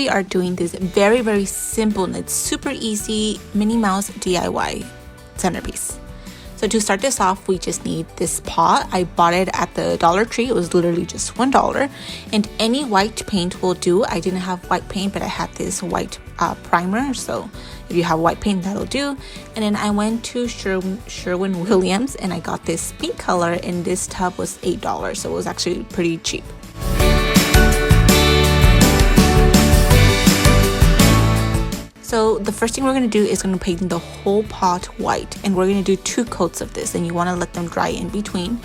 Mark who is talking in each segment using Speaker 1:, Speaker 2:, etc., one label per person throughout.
Speaker 1: we are doing this very simple and it's super easy Minnie Mouse DIY centerpiece. So to start this off, we just need this pot. I bought it at the Dollar Tree. It was literally just $1, and any white paint will do. I didn't have white paint, but I had this white primer, so if you have white paint, that'll do. And then I went to Sherwin-Williams and I got this pink color, and this tub was $8, so it was actually pretty cheap. So the first thing we're going to do is going to paint the whole pot white, and we're going to do 2 coats of this, and you want to let them dry in between.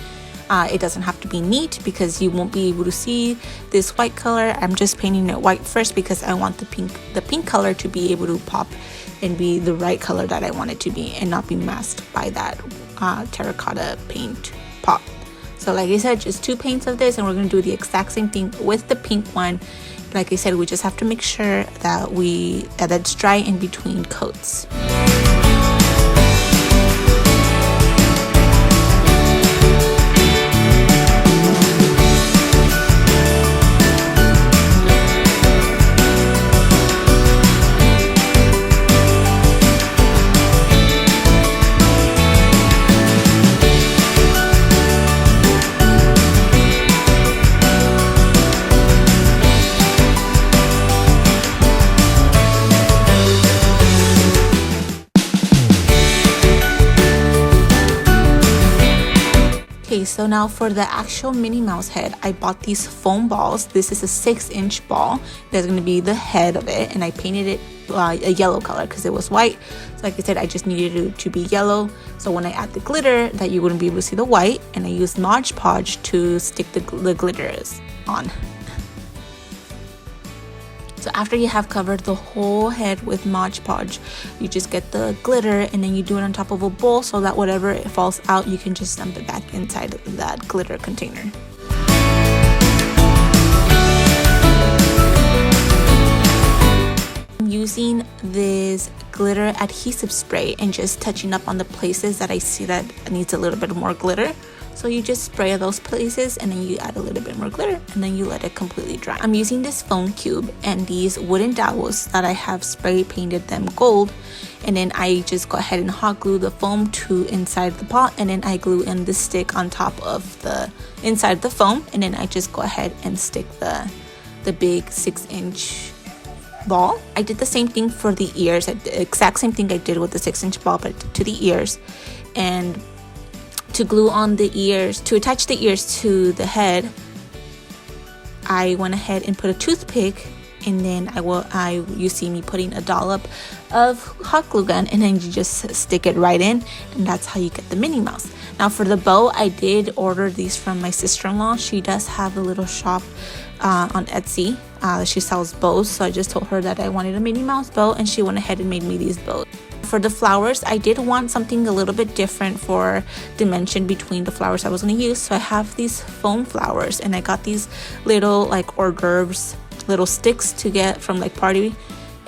Speaker 1: It doesn't have to be neat because you won't be able to see this white color. I'm just painting it white first because I want the pink color to be able to pop and be the right color that I want it to be and not be masked by that terracotta paint pot. So like I said, just 2 paints of this, and we're going to do the exact same thing with the pink one. Like I said, we just have to make sure that it's dry in between coats. Okay, so now for the actual Minnie Mouse head, I bought these foam balls. This is a 6-inch ball. That's going to be the head of it, and I painted it a yellow color because it was white. So like I said, I just needed it to be yellow. So when I add the glitter, that you wouldn't be able to see the white, and I used Mod Podge to stick the glitters on. So after you have covered the whole head with Mod Podge, you just get the glitter and then you do it on top of a bowl so that whatever it falls out, you can just dump it back inside that glitter container. I'm using this glitter adhesive spray and just touching up on the places that I see that needs a little bit more glitter. So you just spray those places and then you add a little bit more glitter and then you let it completely dry. I'm using this foam cube and these wooden dowels that I have spray painted them gold, and then I just go ahead and hot glue the foam to inside the pot, and then I glue in the stick on top of the inside the foam, and then I just go ahead and stick the big 6-inch ball. I did the same thing for the ears, the exact same thing I did with the 6-inch ball, but to the ears. And to glue on the ears, to attach the ears to the head, I went ahead and put a toothpick, and then you see me putting a dollop of hot glue gun, and then you just stick it right in, and that's how you get the Minnie Mouse. Now for the bow, I did order these from my sister-in-law. She does have a little shop on Etsy. She sells bows, so I just told her that I wanted a Minnie Mouse bow, and she went ahead and made me these bows. For the flowers, I did want something a little bit different for dimension between the flowers I was going to use. So I have these foam flowers, and I got these little like hors d'oeuvres, little sticks to get from like party.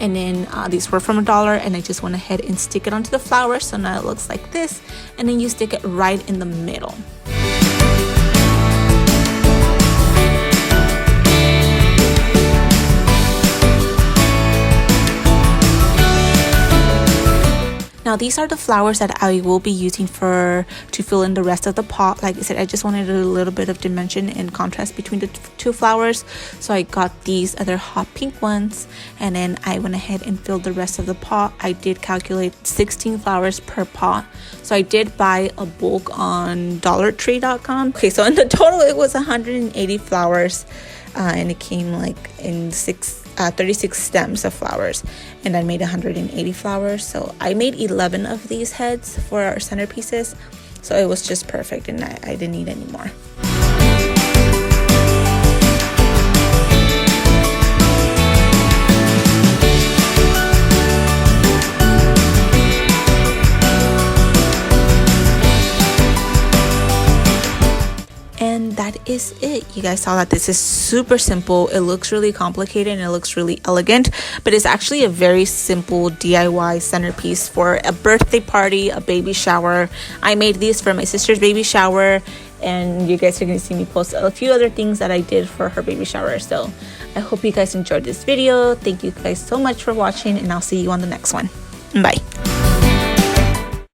Speaker 1: And then these were from $1, and I just went ahead and stick it onto the flowers. So now it looks like this, and then you stick it right in the middle. Now these are the flowers that I will be using to fill in the rest of the pot. Like I said, I just wanted a little bit of dimension and contrast between the 2 flowers. So I got these other hot pink ones, and then I went ahead and filled the rest of the pot. I did calculate 16 flowers per pot. So I did buy a bulk on dollartree.com. Okay, so in the total it was 180 flowers, and it came like in 36 stems of flowers, and I made 180 flowers. So I made 11 of these heads for our centerpieces, so it was just perfect, and I didn't need any more. And that is it. You guys saw that this is super simple. It looks really complicated and it looks really elegant, but it's actually a very simple DIY centerpiece for a birthday party, a baby shower. I made these for my sister's baby shower, and you guys are going to see me post a few other things that I did for her baby shower. So I hope you guys enjoyed this video. Thank you guys so much for watching, and I'll see you on the next one. Bye.